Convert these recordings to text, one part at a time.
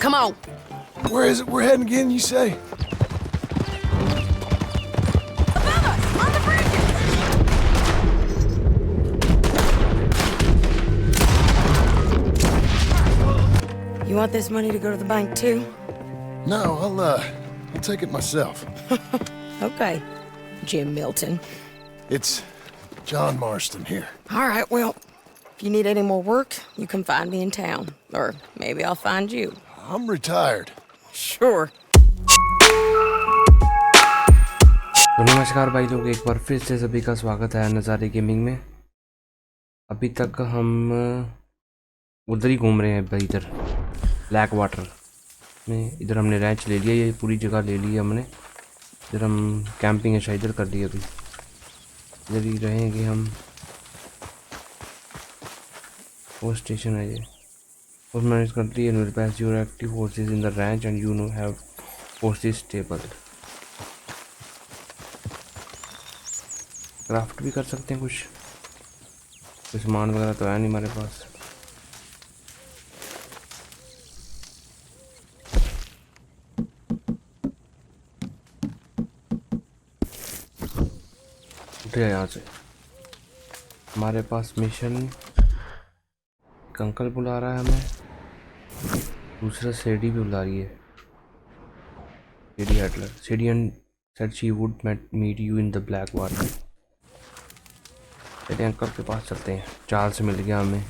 Come on. Where is it we're heading again, you say? Above us, on the bridges! You want this money to go to the bank too? No, I'll take it myself. Okay, Jim Milton. It's John Marston here. All right, well, if you need any more work, you can find me in town. Or maybe I'll find you. I'm retired. Sure. तो नमस्कार भाई लोग, एक बार फिर से सभी का स्वागत है नज़ारे गेमिंग में। अभी तक हम उधर ही घूम रहे हैं भाई, इधर ब्लैक वाटर में। इधर हमने रैंच ले लिया, ये पूरी जगह ले ली है हमने। इधर हम कैंपिंग है शायद इधर कर दी, अभी इधर ही रहेंगे हम। फोर्स स्टेशन है ये, फोर्स मैनेज करती है। Pass your active forces in the wrench and you know have forces stable. Craft भी कर सकते हैं कुछ सामान वगैरह तो है नहीं हमारे पास। उठ गया यहाँ से। हमारे पास मिशन, एक अंकल बुला रहा है हमें, दूसरा सेडी भी बुला रही है। Sadie Adler, Sadie and said she would meet you in the black water। चलिए अंकल के पास चलते हैं। चार्ल्स मिल गया हमें।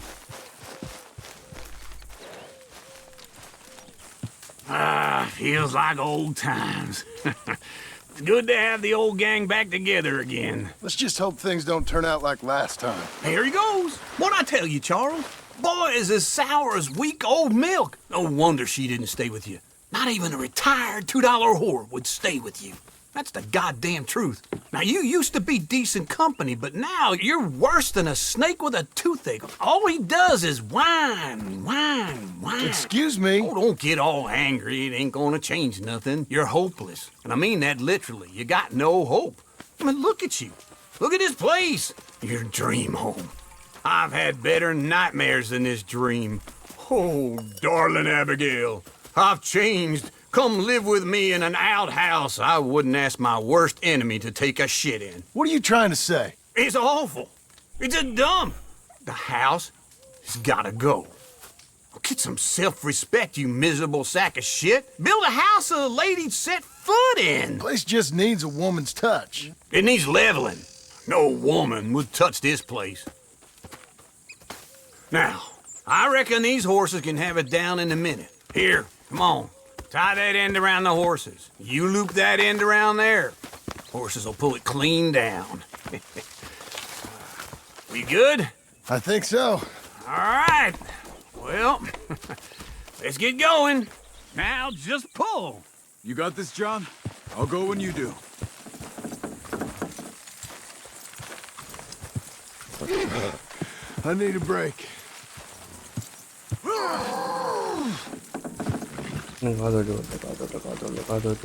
Feels like old times. It's good to have the old gang back together again. Let's just hope things don't turn out like last time. Here he goes. What'd I tell you, Charles? Boy is as sour as week-old milk. No wonder she didn't stay with you. Not even a retired $2 whore would stay with you. That's the goddamn truth. Now, you used to be decent company, but now you're worse than a snake with a toothache. All he does is whine, whine, whine. Excuse me? Oh, don't get all angry. It ain't gonna change nothing. You're hopeless. And I mean that literally. You got no hope. I mean, look at you. Look at this place. Your dream home. I've had better nightmares than this dream. Oh, darling Abigail, I've changed. Come live with me in an outhouse I wouldn't ask my worst enemy to take a shit in. What are you trying to say? It's awful. It's a dump. The house has gotta go. Get some self-respect, you miserable sack of shit. Build a house a lady'd set foot in. The place just needs a woman's touch. It needs leveling. No woman would touch this place. Now, I reckon these horses can have it down in a minute. Here, come on. Tie that end around the horses. You loop that end around there. Horses will pull it clean down. We good? I think so. All right. Well, let's get going. Now just pull. You got this, John? I'll go when you do. I need a break.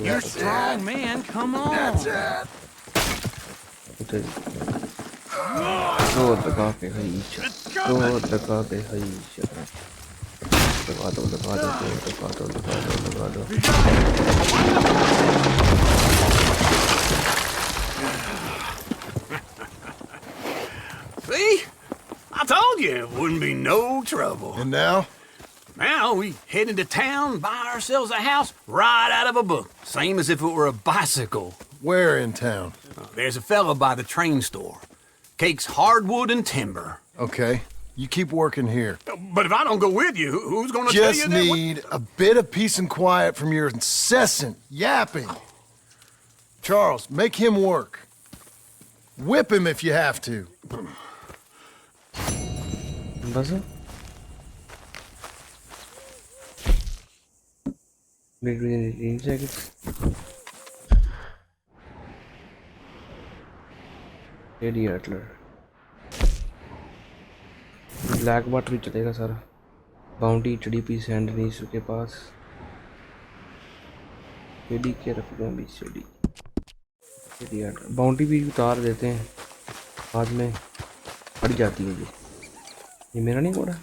You're a strong man. Come on. That's it. See? I told you it wouldn't be no trouble. And now? Now we head into town, buy ourselves a house right out of a book. Same as if it were a bicycle. Where in town? There's a fella by the train store. Cakes hardwood and timber. Okay. You keep working here. But if I don't go with you, who's gonna tell you Just that? need a bit of peace and quiet from your incessant yapping. Charles, make him work. Whip him if you have to. बस black water ही चलेगा सारा। Bounty HDP sand नहीं के पास। CD के रख दूँ अभी। CD bounty भी उतार देते हैं, बाद में पड़ जाती है। ये मेरा नहीं घोड़ा।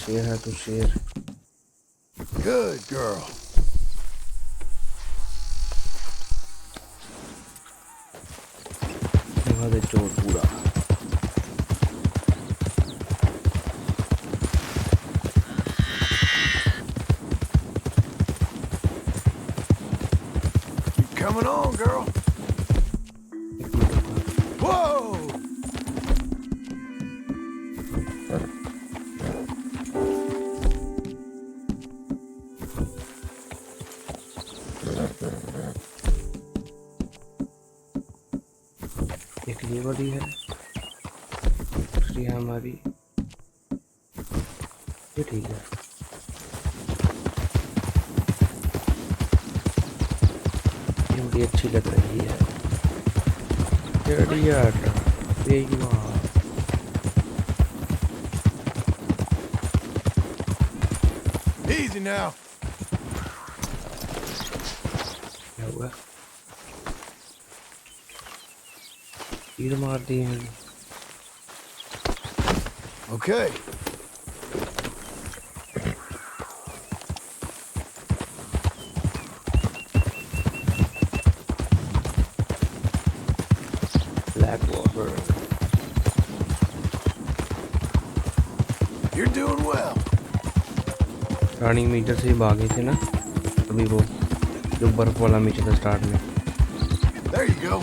शेर है तू शेर. Good girl. दिखा दे चोर पूरा. Keep coming on, girl. Whoa! एक ये वाली है, दूसरी है हमारी. ये ठीक है. ये बड़ी अच्छी लग रही है. Easy now. क्या हुआ? तीर मार दिए हैं. Okay. Black water. You're doing well. रानी मीटर से ही भागे थे ना अभी वो जो बर्फ वाला मीटर था स्टार्ट में. There you go.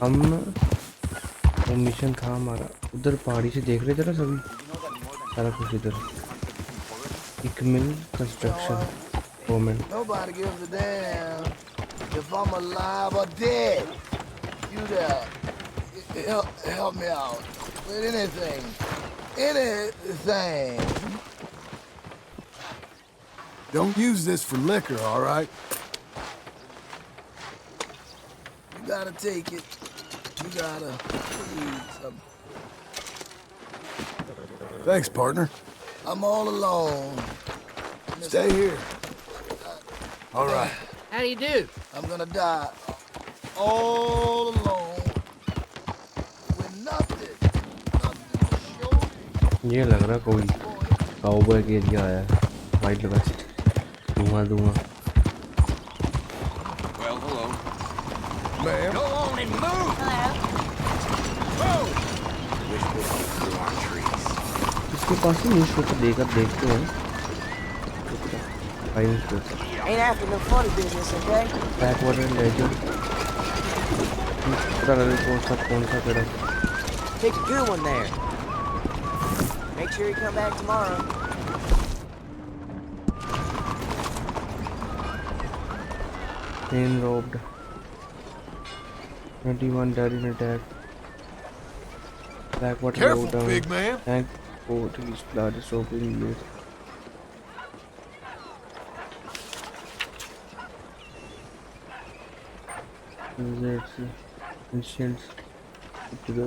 हम वो मिशन था हमारा उधर पहाड़ी से देख रहे थे ना सभी सारा कुछ इधर. एक mill construction women. Nobody gives a damn if I'm alive or dead. You there, help me out with anything, anything. Don't use this for liquor, all right? You gotta take it. You gotta need some. Thanks, partner. I'm all alone. Stay here. All right. How do you do? I'm gonna die all alone with nothing. Nothing to show me. ये लग रहा कोई cowboy के area आया है. Wild west. धुआं धुआं. Well, hello. Ma'am. Go on and move! इसके पास ही न्यूज़ पेपर देकर देखते हैं. भाई newspaper. Ain't after no funny business, okay? Back water ledger. पता लगे कौन सा पेड़ है. Picked a good one there. Make sure you come back tomorrow. Plane robbed. 21 died in attack. Blackwater Careful, down. big man. Tank port is blood is open late. Ancients to the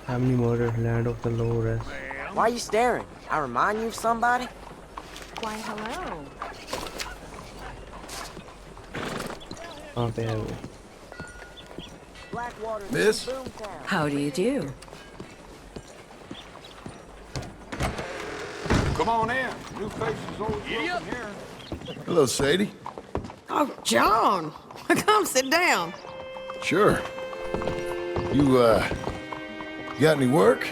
family murder, land of the low rest. Why are you staring? I remind you of somebody? Why, hello. कहाँ पे है वो? Blackwater. Miss? Boomtown. How do you do? Come on in. New faces always welcome here. Hello, Sadie. Oh, John, come sit down. Sure. You got any work?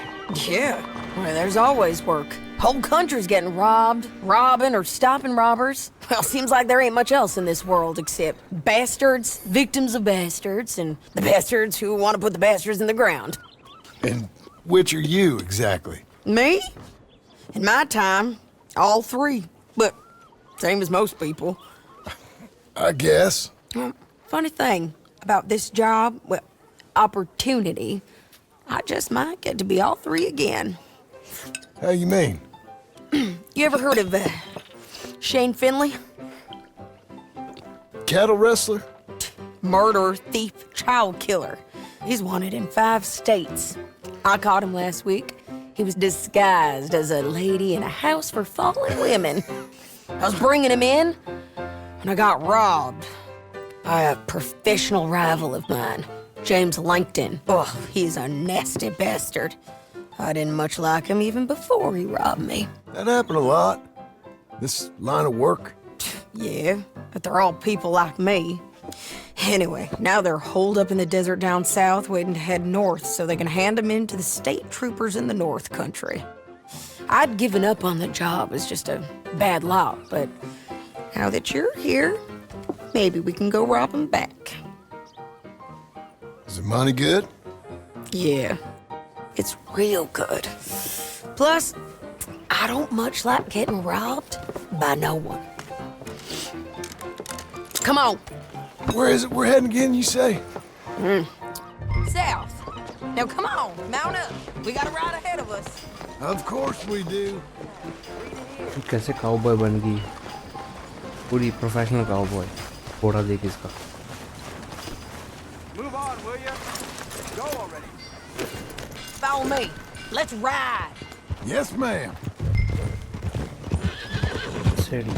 Yeah, well, there's always work. Whole country's getting robbed, robbing, or stopping robbers. Well, seems like there ain't much else in this world except bastards, victims of bastards, and the bastards who want to put the bastards in the ground. And which are you, exactly? Me? In my time, all three. But same as most people. I guess. Well, funny thing about this job, well, opportunity, I just might get to be all three again. How you mean? You ever heard of Shane Finley? Cattle wrestler? Murderer, thief, child killer. He's wanted in 5 states. I caught him last week. He was disguised as a lady in a house for fallen women. I was bringing him in, and I got robbed by a professional rival of mine, James Langton. Oh, he's a nasty bastard. I didn't much like him even before he robbed me. That happened a lot. This line of work. Yeah, but they're all people like me. Anyway, now they're holed up in the desert down south, waiting to head north so they can hand them in to the state troopers in the north country. I'd given up on the job as just a bad lot, but now that you're here, maybe we can go rob them back. Is the money good? Yeah, it's real good. Plus, I don't much like getting robbed by no one. Come on. Where is it we're heading again, you say? South. Now come on, mount up. We got a ride ahead of us. Of course we do. कैसे cowboy बन गई पूरी professional cowboy घोड़ा देख इसका Move on, will you? Go already. Follow me. Let's ride. Yes, ma'am. City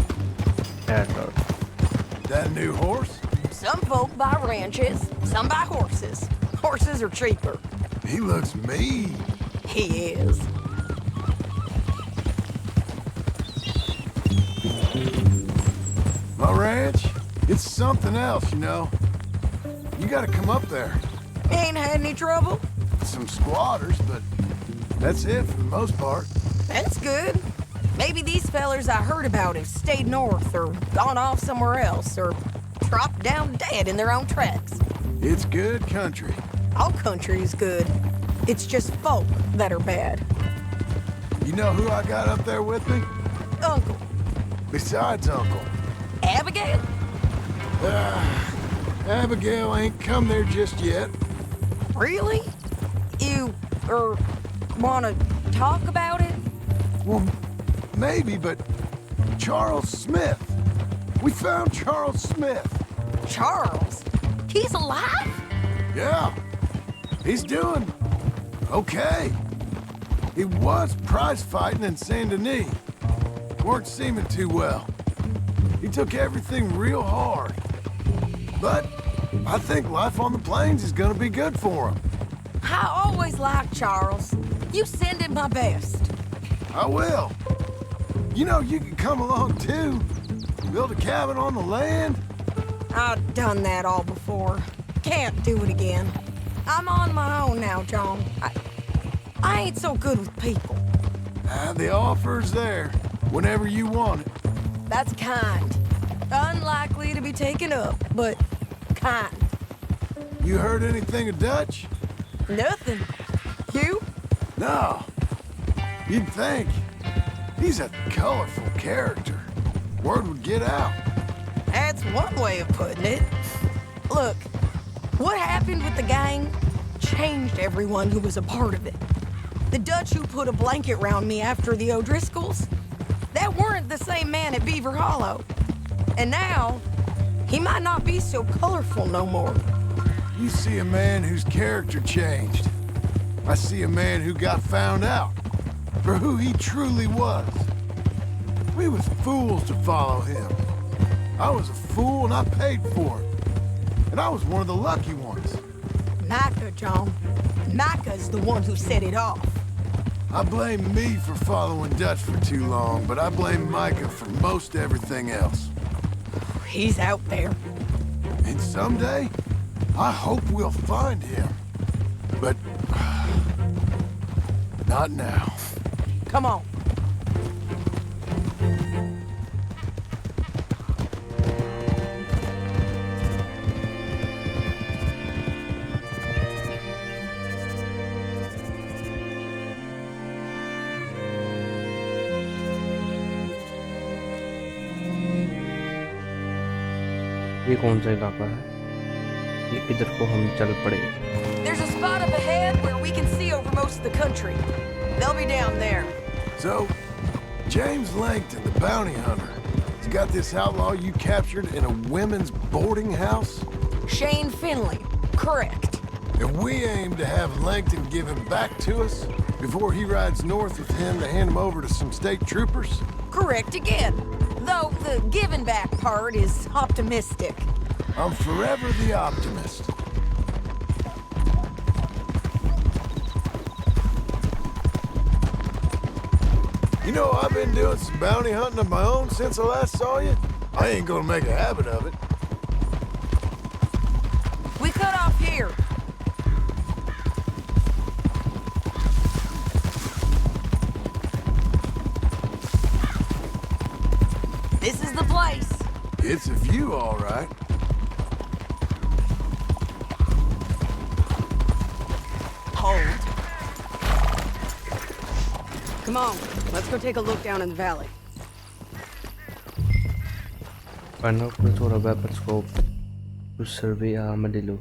Airport. That a new horse? Some folk buy ranches, some buy horses. Horses are cheaper. He looks mean. He is. My ranch, it's something else, you know. You gotta come up there. Ain't had any trouble? Some squatters, but that's it for the most part. That's good. Maybe these fellers I heard about have stayed north or gone off somewhere else or dropped down dead in their own tracks. It's good country. All country is good. It's just folk that are bad. You know who I got up there with me? Uncle. Besides Uncle. Abigail? Abigail ain't come there just yet. Really? You, wanna talk about it? Well, maybe, but Charles Smith. We found Charles Smith. Charles? He's alive? Yeah. He's doing okay. He was prize fighting in Saint Denis. Weren't seeming too well. He took everything real hard. But I think life on the plains is gonna be good for him. I always liked Charles. You send him my best. I will. You know, you can come along too. Build a cabin on the land. I've done that all before. Can't do it again. I'm on my own now, John. I ain't so good with people. The offer's there, whenever you want it. That's kind. Unlikely to be taken up, but kind. You heard anything of Dutch? Nothing. You? No. You'd think. He's a colorful character. Word would get out. That's one way of putting it. Look, what happened with the gang changed everyone who was a part of it. The Dutch who put a blanket round me after the O'Driscolls, that weren't the same man at Beaver Hollow. And now, he might not be so colorful no more. You see a man whose character changed. I see a man who got found out for who he truly was. We was fools to follow him. I was a fool and I paid for it. And I was one of the lucky ones. Micah, John. Micah's the one who set it off. I blame me for following Dutch for too long, but I blame Micah for most everything else. He's out there. And someday, I hope we'll find him. But not now. Come on. ये कौन सा इलाका है ये इधर को हम चल पड़े There's a spot up ahead where we can see over most of the country. They'll be down there. So, James Langton, the bounty hunter, he's got this outlaw you captured in a women's boarding house? Shane Finley. Correct. And we aim to have Langton give him back to us Before he rides north with him to hand him over to some state troopers? Correct again. Though the giving back part is optimistic. I'm forever the optimist. You know, I've been doing some bounty hunting of my own since I last saw you. I ain't gonna make a habit of it. We cut off here. This is the place. It's a view, all right. Hold. Come on, let's go take a look down in the valley. Binoculars or a weapon scope to survey Armadillo.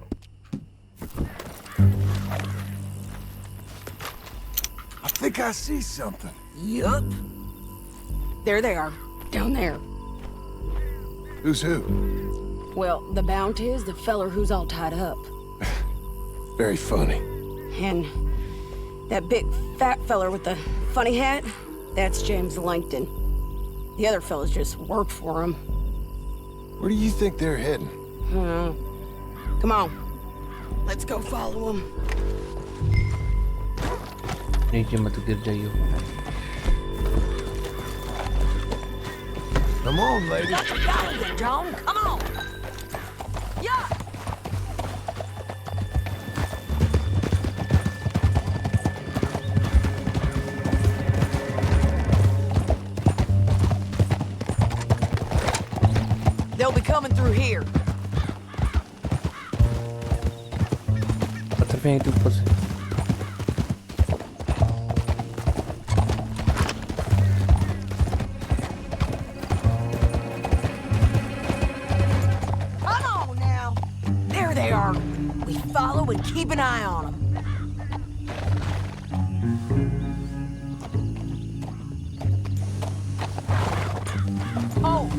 I think I see something. Yup. There they are, down there. Who's who? Well, the bounty is the feller who's all tied up. Very funny. And that big fat feller with the funny hat, that's James Langton. The other fellas just work for him. Where do you think they're heading? Come on. Let's go follow him. नीचे मत गिर जाइयो. Come on, lady. Got it then, John. Come on. Yeah. They'll be coming through here. पत्थर फेंक दे ऊपर से. Come on now. There they are. We follow and keep an eye on them. Oh.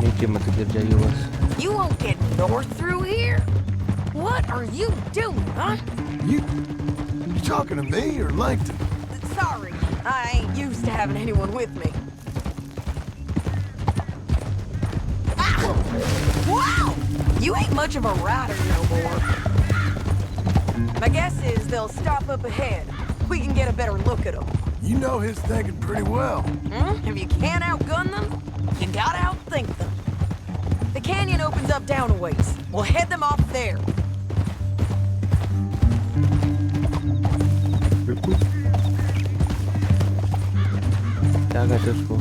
नीचे मत गिर जाइयो बस. You won't get north through here? What are you doing, huh? You talking to me or Langton? Sorry, I ain't used to having anyone with me. Ow! Wow! You ain't much of a rider no more. My guess is they'll stop up ahead. We can get a better look at them. You know his thinking pretty well. If you can't outgun them, you gotta outthink them. The canyon opens up down a ways. We'll head them off there. बिल्कुल. क्या कहते हैं उसको?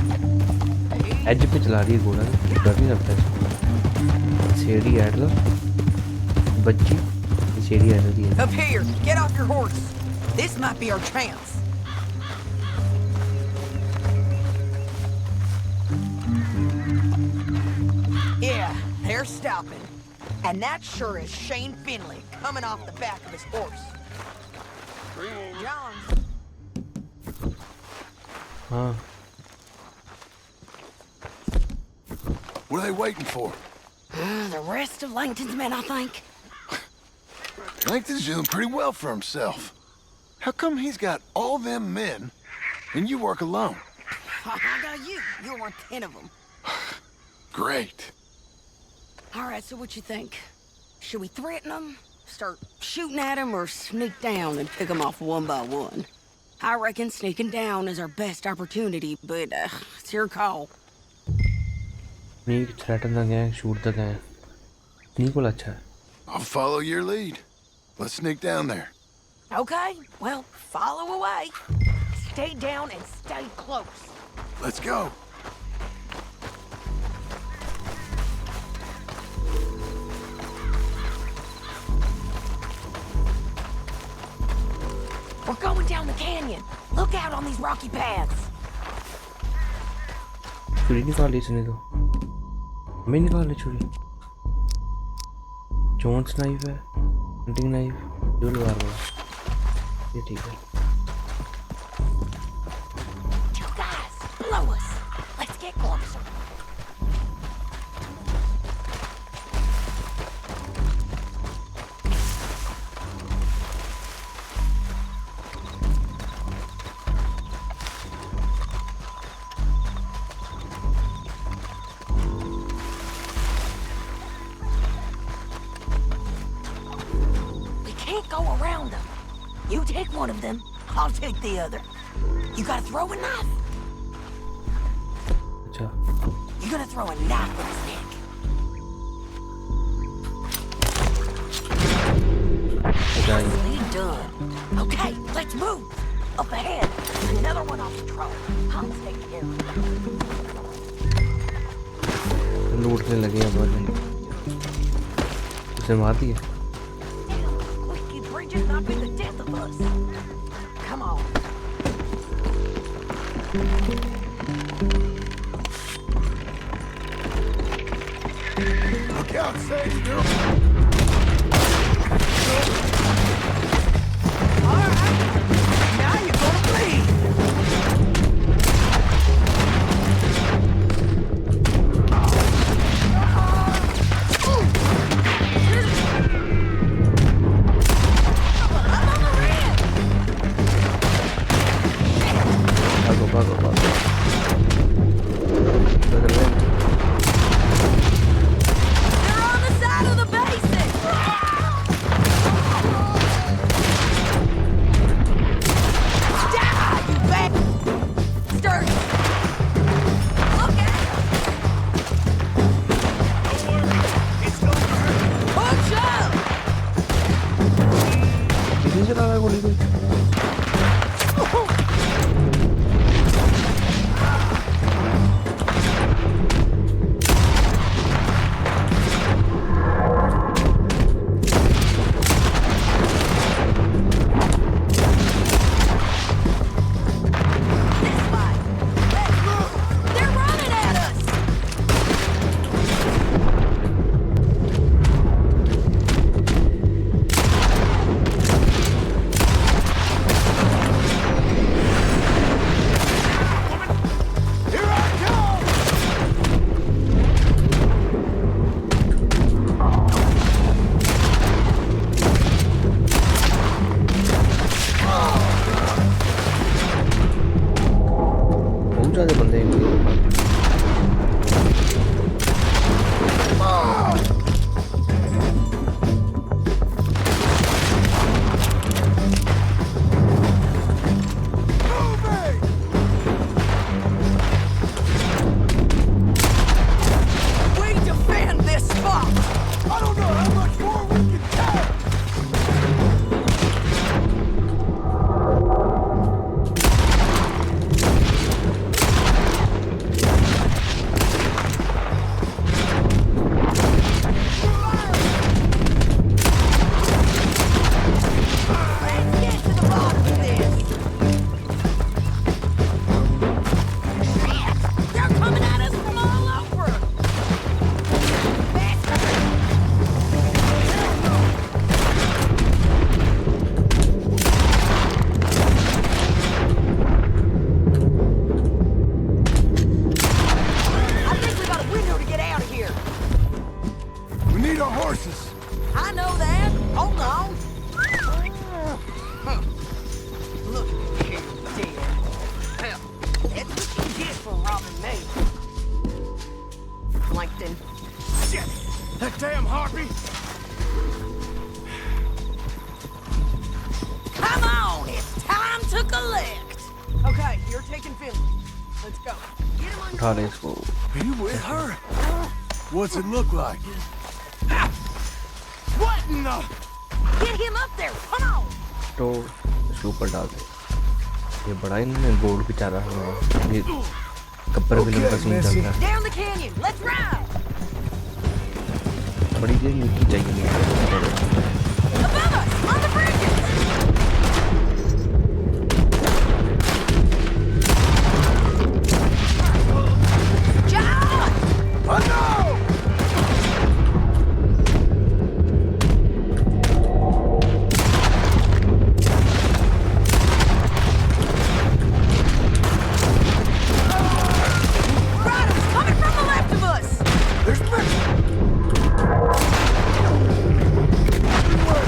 As पे चला रही है घोड़ा. डर नहीं लगता इसको. शेरी एडलर. बच्ची. शेरी एडलर ही है. Up here, get off your horse. This might be our chance. Yeah, they're stopping. And that sure is Shane Finley coming off the back of his horse. John. हाँ. What are they waiting for? The rest of Langton's men, I think. Langton's doing pretty well for himself. How come he's got all them men and you work alone? I got you. You're worth 10 of them. Great. All right, so what you think? Should we threaten them, start shooting at them, or sneak down and pick them off one by one? I reckon sneaking down is our best opportunity, but it's your call. Sneak, threaten the gang, shoot the gang. Sneak will अच्छा है. I'll follow your lead. Let's sneak down there. Okay, well, follow away. Stay down and stay close. Let's go. We're going down the canyon. Look out on these rocky paths. छुरी निकाल इसने तो. मैं निकाल ले छुरी. जोन्स नाइफ है. Hunting knife. जो लगा रहा है. ये ठीक है. around them. You take one of them, I'll take the other. You gotta throw a knife. अच्छा You gotta throw a knife in his neck. Nicely done. Okay, let's move. Up ahead, another one off patrol. I'll take care of it. लूटने लगे हैं बहुत जन उसे मार दिया Leaky bridges not be the death of us. Come on. Look out, Sadie girl. Alright. Now you're gonna bleed. भागो भागो भागो बदल रहे हैं They're on the side of the basin. Die, you bad. Sturdy. Look at him. Push up. किसी चला रहा है गोली कोई This way. Let's move. They're running at us. Here I come! बहुत ज़्यादा बंदे हैं इनके Moving! We defend this spot. I don't know how much more we can take! Let's get to the bottom of this. Shit! They're coming at us from all over. I think we got a window to get out of here. We need our horses. I know that. Hold on. Look at you, dear. Hell, that's what you get for robbing me. Plankton. Shit! That damn harpy! Come on, it's time to collect. Okay, you're taking Finley. Let's go. Get him on उठा रहे इसको Are you with her? What's it look like? What in the... Get him up there. Come on. तो इसके ऊपर डाल दे ये बड़ा इन्होंने बोर्ड भी चारा है ये कब्बर विलन का सीन चल रहा है Down the canyon. Let's ride. बड़ी देर नीचे चाहिए Above us, on the bridges. John! Oh no! Riders coming from the left of us. There's... Whoa!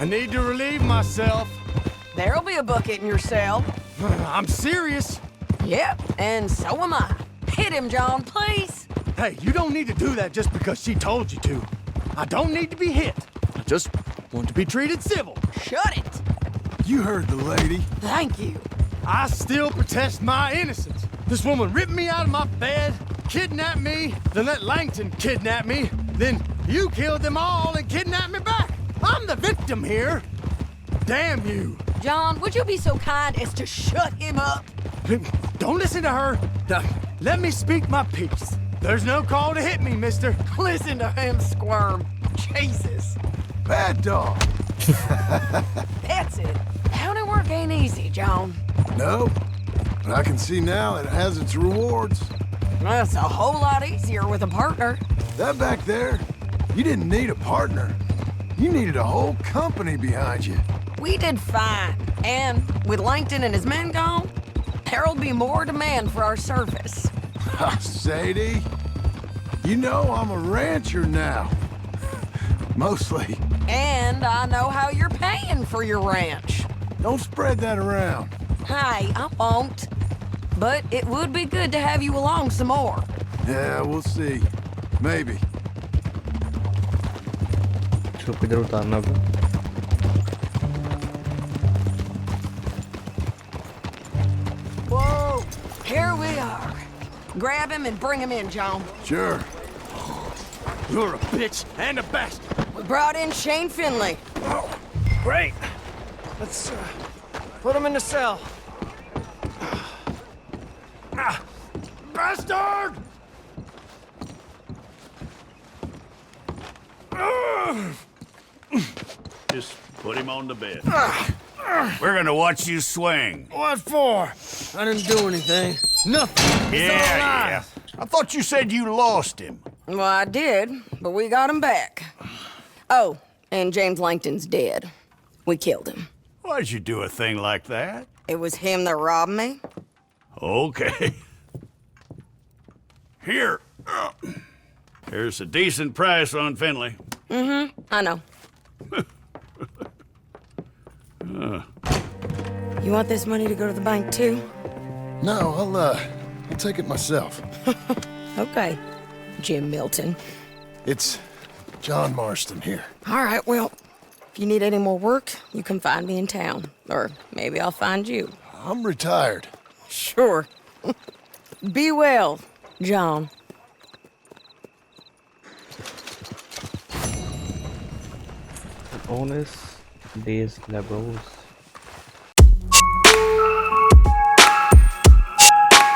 need to relieve myself. There'll be a bucket in your cell. I'm serious. Yep, and so am I. Hit him, John, please. Hey, you don't need to do that just because she told you to. I don't need to be hit. I just want to be treated civil. Shut it. You heard the lady. Thank you. I still protest my innocence. This woman ripped me out of my bed, kidnapped me, then let Langton kidnap me, then you killed them all and kidnapped me back. I'm the victim here. Damn you. John, would you be so kind as to shut him up? Don't listen to her. Let me speak my piece. There's no call to hit me, mister. Listen to him squirm. Jesus. Bad dog. That's it. County work ain't easy, John. No, but I can see now it has its rewards. That's a whole lot easier with a partner. That back there, you didn't need a partner. You needed a whole company behind you. We did fine. And with Langton and his men gone, there'll be more demand for our service. Sadie, you know I'm a rancher now. Mostly. And I know how you're paying for your ranch. Don't spread that around. Hey, I won't. But it would be good to have you along some more. Yeah, we'll see. Maybe. इसको किधर उतारना होगा? Whoa! Here we are. Grab him and bring him in, John. Sure. You're a bitch and a bastard. We brought in Shane Finley. Oh, great. Let's put him in the cell. Bastard! Just put him on the bed. We're gonna watch you swing. What for? I didn't do anything. Nothing. It's all Yeah. lies. I thought you said you lost him. Well, I did, but we got him back. Oh, and James Langton's dead. We killed him. Why'd you do a thing like that? It was him that robbed me. Okay. Here. Here's a decent price on Finley. Mm-hmm, I know. You want this money to go to the bank, too? No, I'll take it myself. Okay, Jim Milton. It's John Marston here. All right, well, if you need any more work, you can find me in town. Or maybe I'll find you. I'm retired. Sure. Be well, John. Honest days liberals.